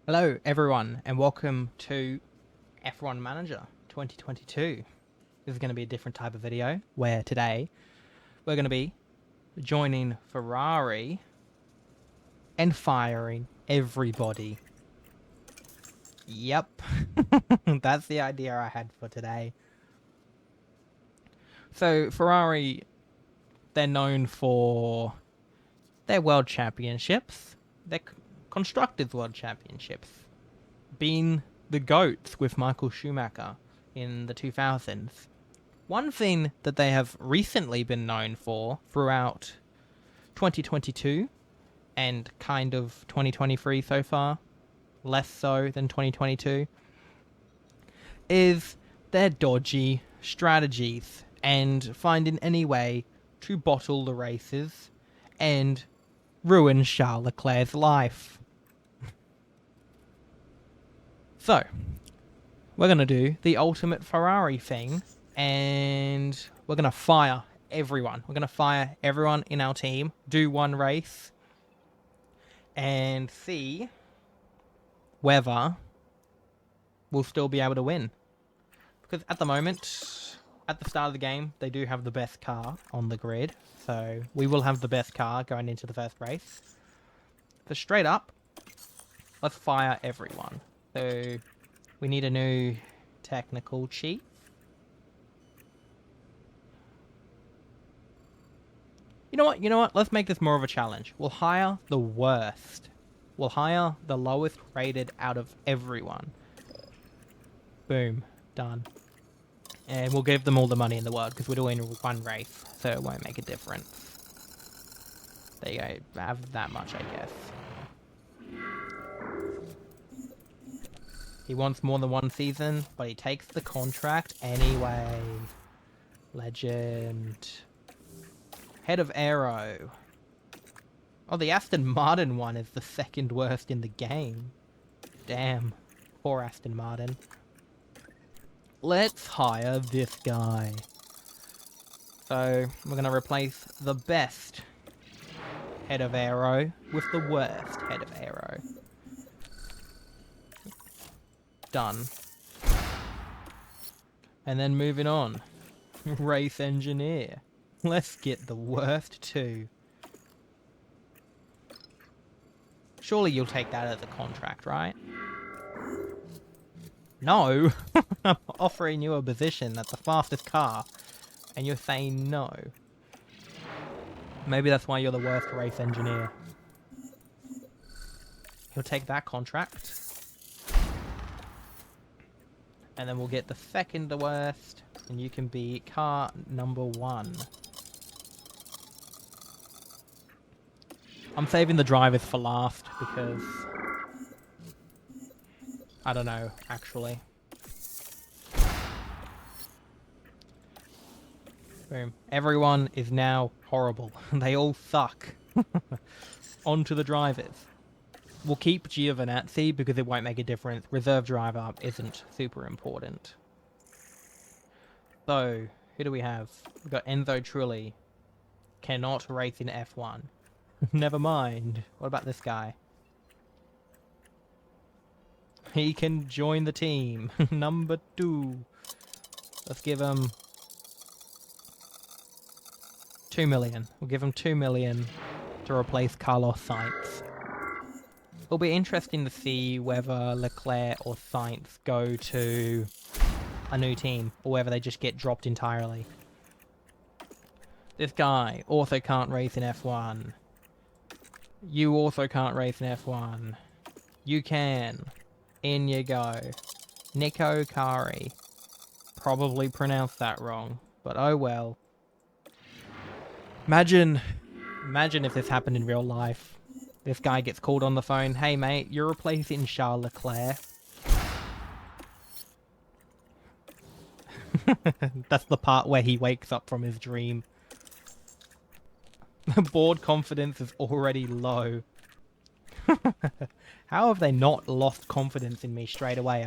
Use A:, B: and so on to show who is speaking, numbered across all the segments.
A: Hello, everyone, and welcome to F1 Manager 2022. This is going to be a different type of video where today we're going to be joining Ferrari and firing everybody. Yep, that's the idea I had for today. So, Ferrari, they're known for their world championships, their Constructors' World Championships, being the GOATs with Michael Schumacher in the 2000s. One thing that they have recently been known for throughout 2022 and kind of 2023 so far, less so than 2022, is their dodgy strategies and finding any way to bottle the races and ruin Charles Leclerc's life. So, we're going to do the ultimate Ferrari thing, and we're going to fire everyone. We're going to fire everyone in our team, do one race, and see whether we'll still be able to win. Because at the moment, at the start of the game, they do have the best car on the grid, so we will have the best car going into the first race. So straight up, let's fire everyone. So we need a new technical chief. You know what? Let's make this more of a challenge. We'll hire the worst. We'll hire the lowest rated out of everyone. Boom. Done. And we'll give them all the money in the world because we're doing one race, so it won't make a difference. There you go. Have that much, I guess. He wants more than one season, but he takes the contract anyway. Legend. Head of Aero. Oh, the Aston Martin one is the second worst in the game. Damn. Poor Aston Martin. Let's hire this guy. So, we're going to replace the best head of Aero with the worst head of Aero. Done. And then moving on. Race engineer. Let's get the worst too. Surely you'll take that as a contract, right? No! I'm offering you a position that's the fastest car, and you're saying no. Maybe that's why you're the worst race engineer. He'll take that contract. And then we'll get the second worst, and you can be car number 1. I'm saving the drivers for last because I don't know, actually. Boom. Everyone is now horrible. They all suck. On to the drivers. We'll keep Giovinazzi because it won't make a difference. Reserve driver isn't super important. So, who do we have? We've got Enzo Trulli. Cannot race in F1. Never mind. What about this guy? He can join the team. Number 2. Let's give him 2 million. We'll give him 2 million to replace Carlos Sainz. It'll be interesting to see whether Leclerc or Sainz go to a new team or whether they just get dropped entirely. This guy also can't race in F1. You also can't race in F1. You can. In you go. Nico Kari. Probably pronounced that wrong, but oh well. Imagine if this happened in real life. This guy gets called on the phone. Hey mate, you're replacing Charles Leclerc. That's the part where he wakes up from his dream. The board confidence is already low. How have they not lost confidence in me straight away?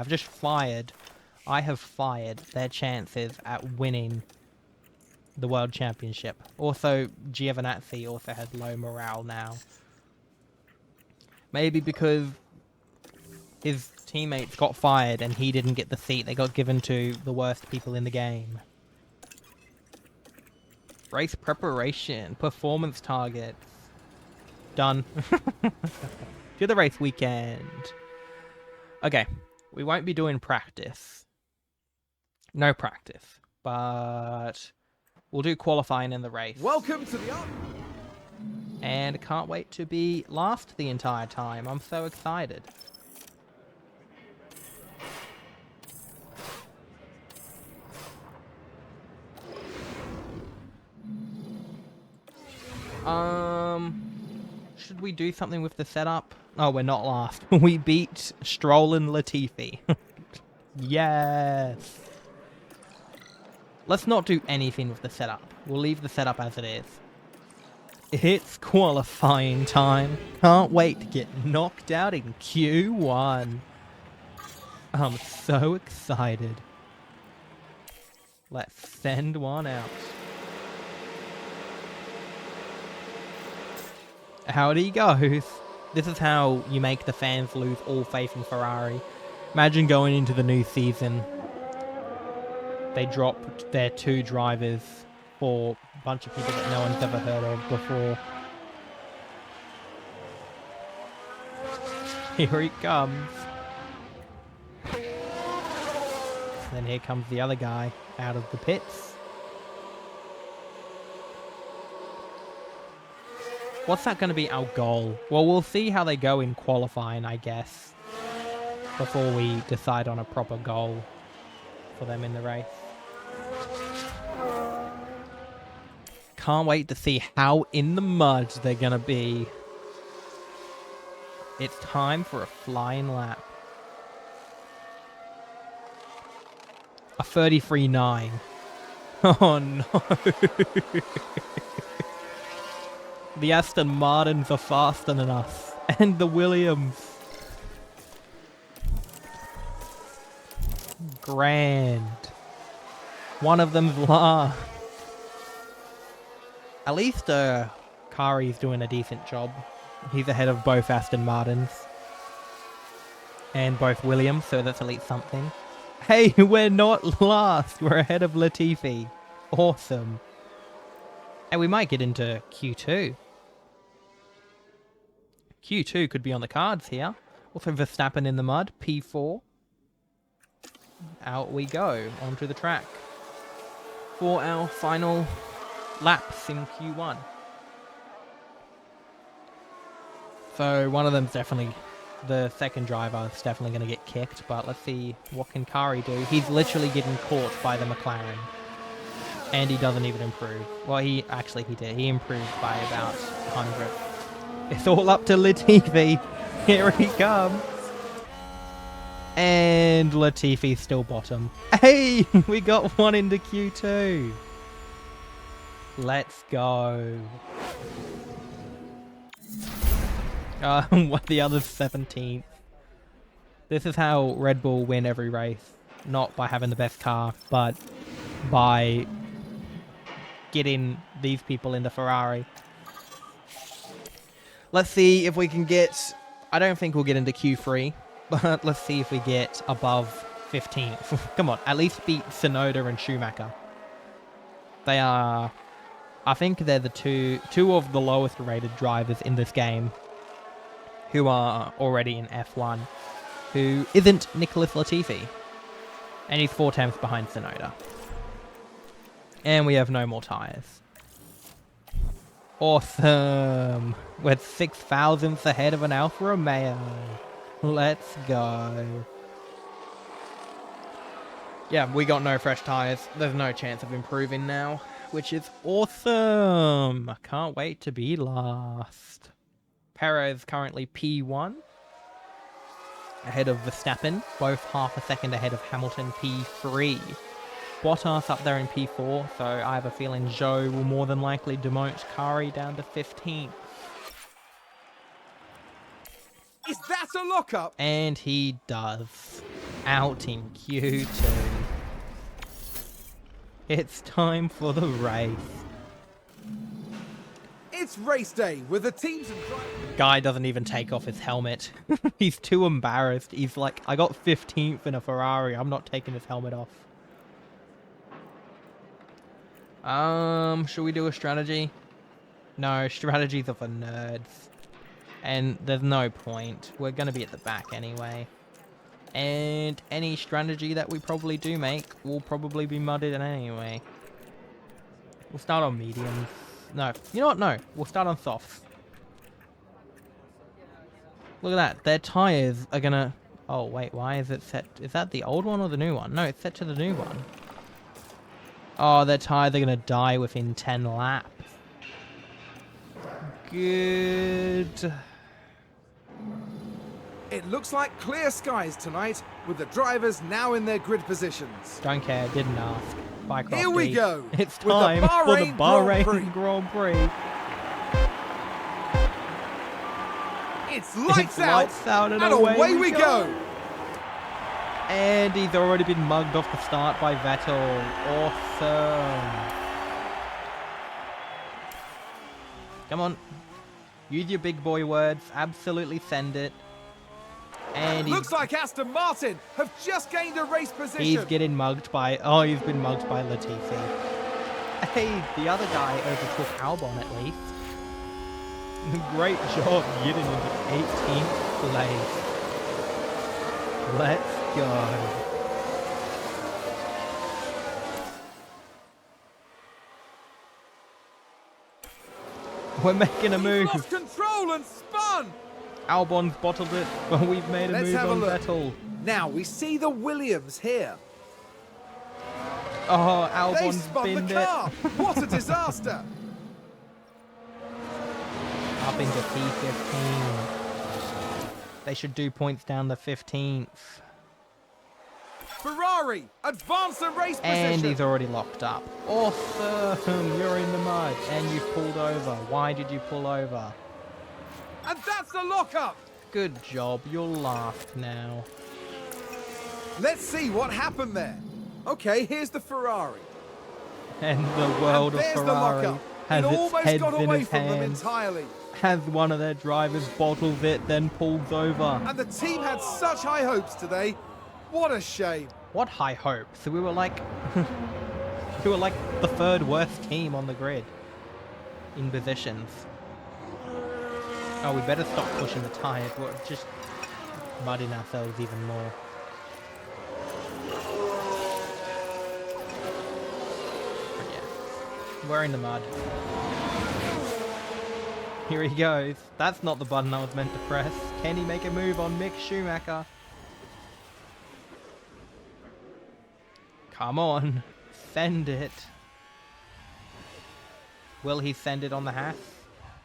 A: I have fired their chances at winning the World Championship. Also, Giovinazzi also has low morale now. Maybe because his teammates got fired and he didn't get the seat. They got given to the worst people in the game. Race preparation, performance targets. Done. To the race weekend. Okay, we won't be doing practice. No practice, but we'll do qualifying in the race.
B: Welcome to the...
A: And can't wait to be last the entire time. I'm so excited. Should we do something with the setup? Oh, we're not last. We beat Stroll and Latifi. Yes. Let's not do anything with the setup. We'll leave the setup as it is. It's qualifying time. Can't wait to get knocked out in Q1. I'm so excited. Let's send one out. Howdy goes. This is how you make the fans lose all faith in Ferrari. Imagine going into the new season. They dropped their 2 drivers for a bunch of people that no one's ever heard of before. Here he comes. Then here comes the other guy out of the pits. What's that going to be our goal? Well, we'll see how they go in qualifying, I guess, before we decide on a proper goal for them in the race. Can't wait to see how in the mud they're going to be. It's time for a flying lap. A 33.9. Oh no. The Aston Martins are faster than us. And the Williams. Grand. One of them's last. At least Kari's doing a decent job. He's ahead of both Aston Martins. And both Williams, so that's at least something. Hey, we're not last. We're ahead of Latifi. Awesome. And we might get into Q2. Q2 could be on the cards here. Also Verstappen in the mud. P4. Out we go. Onto the track. For our final laps in Q1. So one of them's definitely... The second driver is definitely going to get kicked. But let's see what can Kari do. He's literally getting caught by the McLaren. And he doesn't even improve. Well, he did. He improved by about 100. It's all up to Latifi. Here he comes. And Latifi's still bottom. Hey, we got one into Q2. Let's go. What the other's 17th. This is how Red Bull win every race. Not by having the best car, but by getting these people into Ferrari. Let's see if we can get... I don't think we'll get into Q3, but let's see if we get above 15th. Come on, at least beat Tsunoda and Schumacher. They are... I think they're the two of the lowest rated drivers in this game who are already in F1, who isn't Nicholas Latifi. And he's 4 tenths behind Tsunoda. And we have no more tyres. Awesome. We're 6 thousandths ahead of an Alfa Romeo. Let's go. Yeah, we got no fresh tyres. There's no chance of improving now, which is awesome. I can't wait to be last. Perez currently P1. Ahead of Verstappen. Both half a second ahead of Hamilton P3. Bottas up there in P4, so I have a feeling Zhou will more than likely demote Kari down to 15th.
B: Is that a lockup?
A: And he does. Out in Q2. It's time for the race.
B: It's race day with the teams and drivers.
A: Guy doesn't even take off his helmet. He's too embarrassed. He's like, I got 15th in a Ferrari. I'm not taking his helmet off. Should we do a strategy? No, strategies are for nerds. And there's no point. We're going to be at the back anyway. And any strategy that we probably do make will probably be mudded anyway. We'll start on mediums. No, you know what? No, we'll start on softs. Look at that. Their tires are going to... Oh, wait, why is it set... Is that the old one or the new one? No, it's set to the new one. Oh, their tires are going to die within 10 laps. Good.
B: It looks like clear skies tonight, with the drivers now in their grid positions.
A: Don't care, didn't ask. Bye, Crofty.
B: Here we go.
A: It's
B: with the
A: time for the
B: Bahrain
A: Bahrain Grand Prix.
B: It's lights
A: It's
B: out,
A: lights out and
B: away we go.
A: And he's already been mugged off the start by Vettel. Awesome. Come on. Use your big boy words. Absolutely send it. And
B: Looks like Aston Martin have just gained a race position.
A: he's getting mugged by... Oh, he's been mugged by Latifi. Hey, the other guy overtook Albon at least. Great job getting into 18th place. Let's go. We're making a
B: He's
A: move.
B: lost control and spun.
A: Albon's bottled it, but we've made a
B: Let's
A: move
B: have a
A: on
B: look.
A: Vettel.
B: Now we see the Williams here.
A: Oh,
B: They
A: Albon's
B: spun
A: binned
B: the
A: it.
B: car. What a disaster.
A: Up into P15. They should do points down the 15th.
B: Ferrari advance the race
A: And
B: position.
A: he's already locked up. Awesome! You're in the mud and you've pulled over. Why did you pull over?
B: And that's the lockup.
A: Good job. You're last now.
B: Let's see what happened there. Okay, here's the Ferrari.
A: And the world
B: and
A: of
B: there's the
A: Ferrari
B: lockup.
A: has
B: It
A: its
B: almost
A: heads
B: got
A: in
B: away
A: its
B: from them
A: hands.
B: entirely.
A: Has one of their drivers bottles it, then pulls over.
B: And the team had such high hopes today. What a shame.
A: What high hopes? So we were like... we were like the third worst team on the grid. In positions. Oh, we better stop pushing the tires. We're just mudding ourselves even more. But yeah, we're in the mud. Here he goes. That's not the button I was meant to press. Can he make a move on Mick Schumacher? Come on. Send it. Will he send it on the Haas?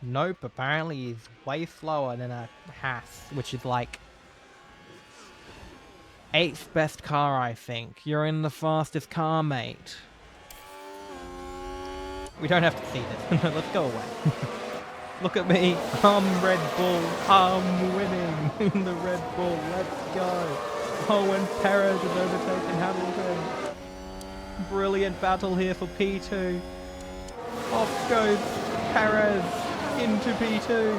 A: Nope, apparently he's way slower than a Haas, which is like 8th best car, I think. You're in the fastest car, mate. We don't have to see this. No, let's go away. Look at me. I'm Red Bull. I'm winning in the Red Bull. Let's go. Oh, and Perez has overtaken Hamilton. Brilliant battle here for P2. Off goes Perez into P2.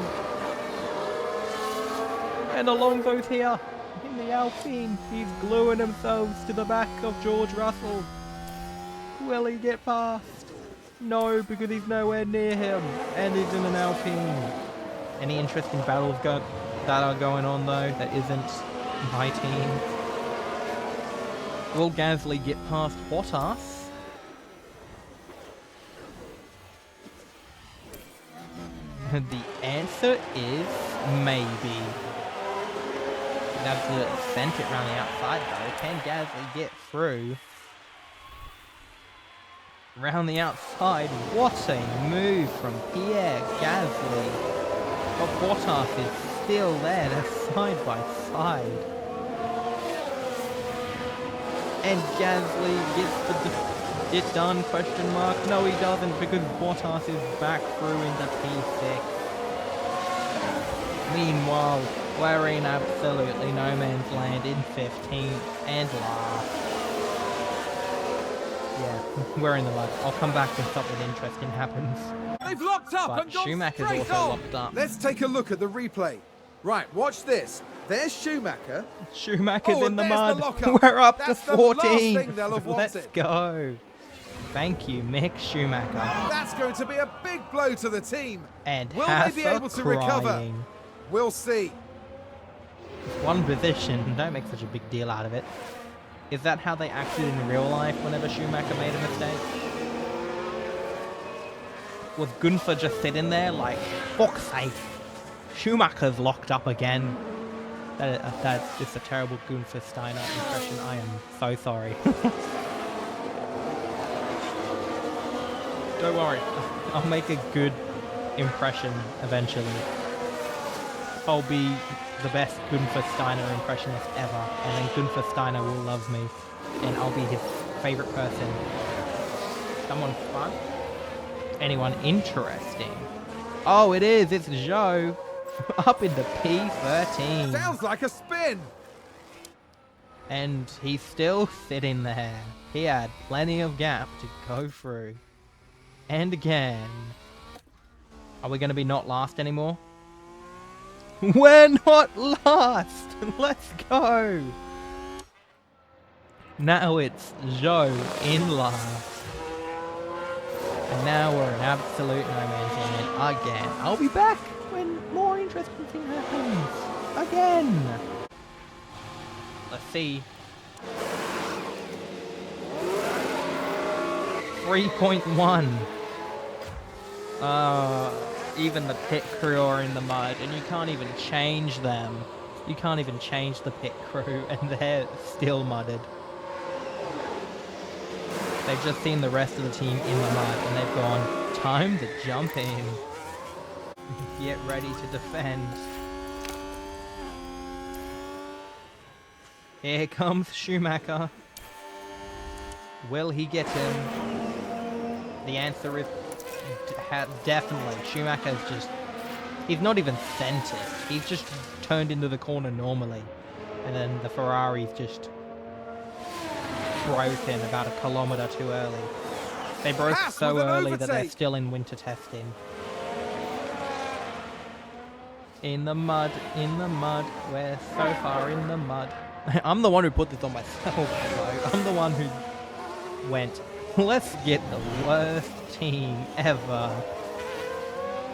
A: And Alonso's here in the Alpine. He's gluing himself to the back of George Russell. Will he get past? No, because he's nowhere near him. And he's in an Alpine. Any interesting battles that are going on though that isn't my team? Will Gasly get past Bottas? The answer is maybe. That's to sent it around the outside though. Can Gasly get through? Round the outside. What a move from Pierre Gasly. But Bottas is still there. They're side by side. And Gasly gets it done, question mark. No, he doesn't, because Bottas is back through into P6. Meanwhile, we're in absolutely no man's land in 15th and last. Yeah, we're in the mud. I'll come back when something interesting happens.
B: They've locked up
A: But
B: and gone
A: Schumacher's
B: straight
A: also
B: on.
A: locked up.
B: Let's take a look at the replay. Right, watch this. There's Schumacher.
A: Schumacher's
B: Oh,
A: in the
B: and there's
A: mud.
B: the lockup.
A: We're up
B: That's
A: to
B: the last
A: 14.
B: thing they'll have
A: Let's
B: wanted.
A: go. Thank you, Mick Schumacher.
B: That's going to be a big blow to the team.
A: And
B: Will they be
A: Haas
B: able to recover?
A: crying.
B: We'll see.
A: One position. Don't make such a big deal out of it. Is that how they acted in real life whenever Schumacher made a mistake? Was Gunther just sitting there like, fuck's sake, Schumacher's locked up again? That's just a terrible Gunther Steiner impression. I am so sorry. Don't worry, I'll make a good impression eventually. I'll be the best Gunther Steiner impressionist ever, and then Gunther Steiner will love me, and I'll be his favorite person. Someone fun? Anyone interesting? Oh, it is, it's Zhou. Up into P13.
B: Sounds like a spin.
A: And he's still sitting there. He had plenty of gap to go through. And again. Are we going to be not last anymore? We're not last! Let's go! Now it's Zhou in last. And now we're in absolute no man's land again. I'll be back when more interesting thing happens. Again! Let's see. 3.1. Even the pit crew are in the mud, and you can't even change them. You can't even change the pit crew, and they're still mudded. They've just seen the rest of the team in the mud, and they've gone, time to jump in. Get ready to defend. Here comes Schumacher. Will he get him? The answer is definitely. Schumacher's just... He's not even sent it. He's just turned into the corner normally. And then the Ferrari's just broken about a kilometre too early. They broke
B: Haas
A: so
B: with an
A: early that they're
B: overtake.
A: still in winter testing. In the mud, we're so far in the mud. I'm the one who put this on myself, though. I'm the one who went, let's get the worst team ever.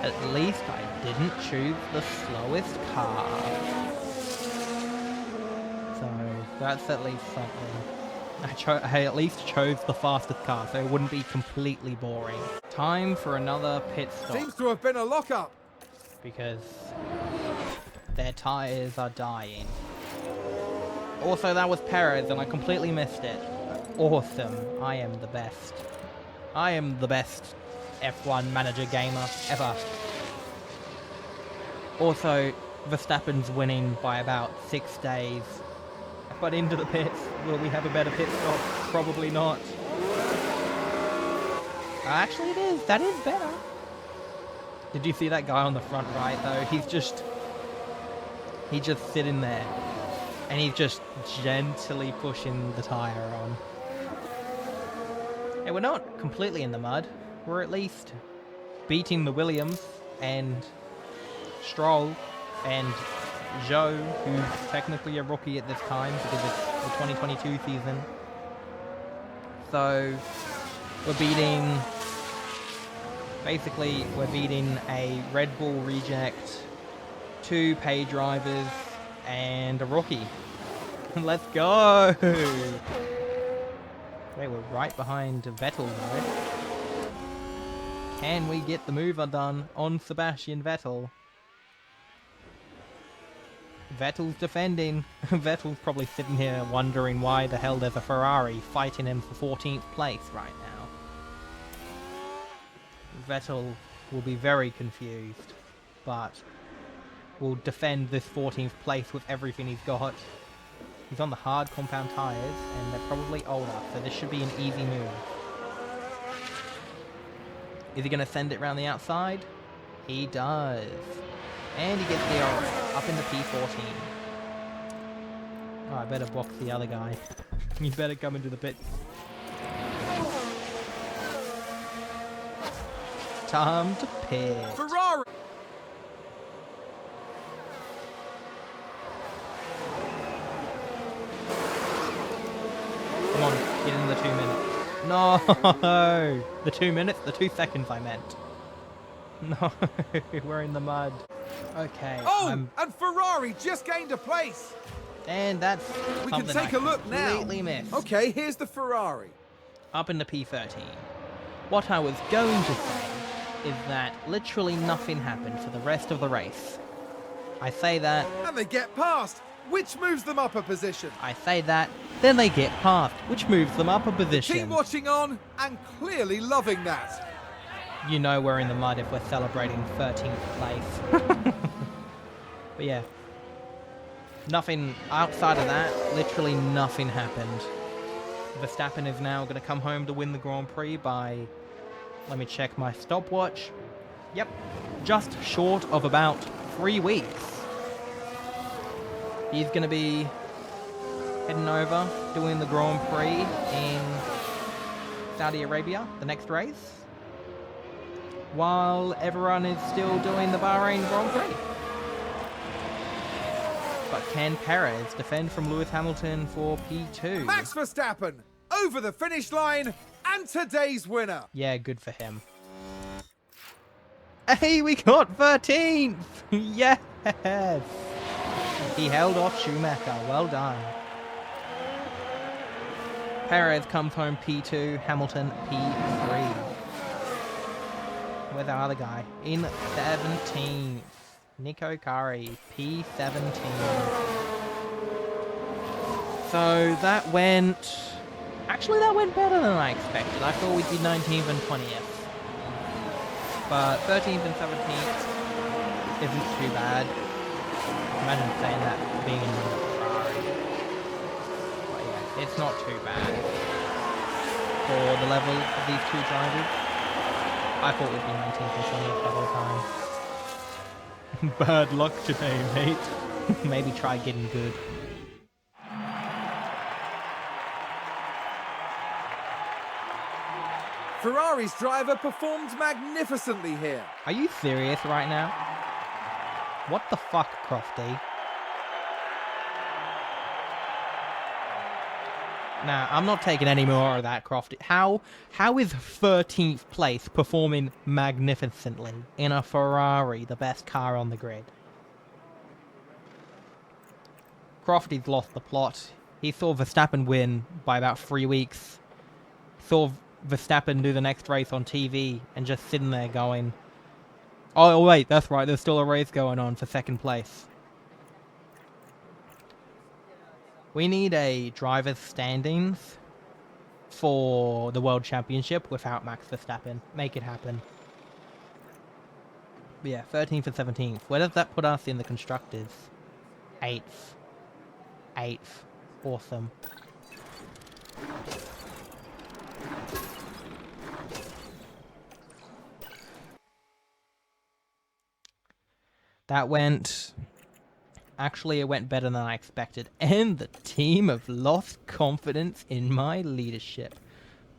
A: At least I didn't choose the slowest car. So, that's at least something. I at least chose the fastest car, so it wouldn't be completely boring. Time for another pit stop.
B: Seems to have been a lockup.
A: Because their tires are dying. Also, that was Perez, and I completely missed it. Awesome. I am the best. I am the best F1 manager gamer ever. Also, Verstappen's winning by about 6 days. But into the pits, will we have a better pit stop? Probably not. Actually, it is. That is better. Did you see that guy on the front right, though? He's just sitting there. And he's just gently pushing the tire on. Hey, we're not completely in the mud. We're at least beating the Williams and Stroll and Zhou, who's technically a rookie at this time because it's the 2022 season. So, we're beating... Basically, we're beating a Red Bull reject, 2 pay drivers, and a rookie. Let's go! Wait, we're right behind Vettel though. Can we get the mover done on Sebastian Vettel? Vettel's defending. Vettel's probably sitting here wondering why the hell there's a Ferrari fighting him for 14th place right now. Vettel will be very confused, but will defend this 14th place with everything he's got. He's on the hard compound tyres, and they're probably older, so this should be an easy move. Is he going to send it round the outside? He does. And he gets the orange, up into P14. Oh, I better box the other guy. You better come into the pit. Time to pit.
B: Ferrari.
A: Come on, get in the 2 minutes. No! The 2 minutes? The 2 seconds I meant. No, we're in the mud. Okay.
B: Oh,
A: I'm...
B: and Ferrari just gained a place.
A: And that's
B: We can
A: something
B: take
A: I
B: a look now.
A: completely missed.
B: Okay, here's the Ferrari.
A: Up in the P13. What I was going to say is that literally nothing happened for the rest of the race. I say that,
B: And they get past, which moves them up a position.
A: I say that, then they get past, which moves them up a
B: Team
A: position.
B: watching on and clearly loving that.
A: You know we're in the mud if we're celebrating 13th place. But yeah. Nothing outside of that, literally nothing happened. Verstappen is now going to come home to win the Grand Prix by, let me check my stopwatch. Yep, just short of about 3 weeks. He's going to be heading over, doing the Grand Prix in Saudi Arabia, the next race, while everyone is still doing the Bahrain Grand Prix. But can Perez defend from Lewis Hamilton for P2?
B: Max Verstappen over the finish line and today's winner.
A: Yeah, good for him. Hey, we got 13th! Yes! He held off Schumacher. Well done. Perez comes home P2, Hamilton P3. Where's our other guy? In 17th. Nico Kari, P17. So that went... Actually, that went better than I expected. I thought we'd be 19th and 20th. But 13th and 17th isn't too bad. Imagine saying that being in the Ferrari. But yeah, it's not too bad for the level of these two drivers. I thought we'd be 19th and 20th the whole time. Bad luck today, mate. Maybe try getting good.
B: Ferrari's driver performed magnificently here.
A: Are you serious right now? What the fuck, Crofty? Nah, I'm not taking any more of that, Crofty. How is 13th place performing magnificently in a Ferrari, the best car on the grid? Crofty's lost the plot. He saw Verstappen win by about 3 weeks. Saw Verstappen do the next race on TV and just sitting there going, oh wait, that's right, there's still a race going on for second place. We need a driver's standings for the World Championship without Max Verstappen. Make it happen. But yeah, 13th and 17th. Where does that put us in the Constructors? 8th. 8th. Awesome. That went... Actually, it went better than I expected, and the team have lost confidence in my leadership.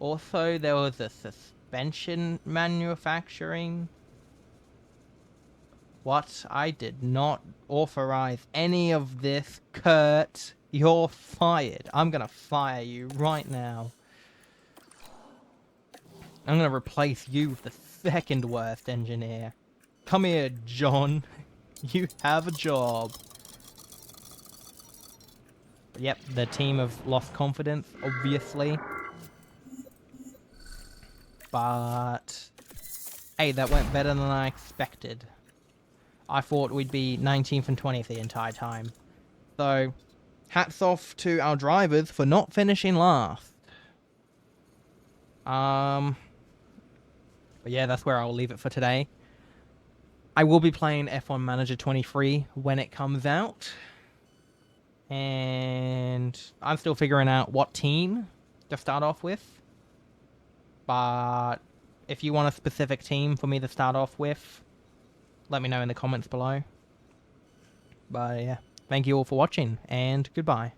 A: Also, there was a suspension manufacturing. What? I did not authorize any of this, Kurt. You're fired. I'm gonna fire you right now. I'm gonna replace you with the second worst engineer. Come here, John. You have a job. Yep, the team have lost confidence, obviously. But... hey, that went better than I expected. I thought we'd be 19th and 20th the entire time. So, hats off to our drivers for not finishing last. But yeah, that's where I'll leave it for today. I will be playing F1 Manager 23 when it comes out. And I'm still figuring out what team to start off with. But if you want a specific team for me to start off with, let me know in the comments below. But yeah, thank you all for watching, and goodbye.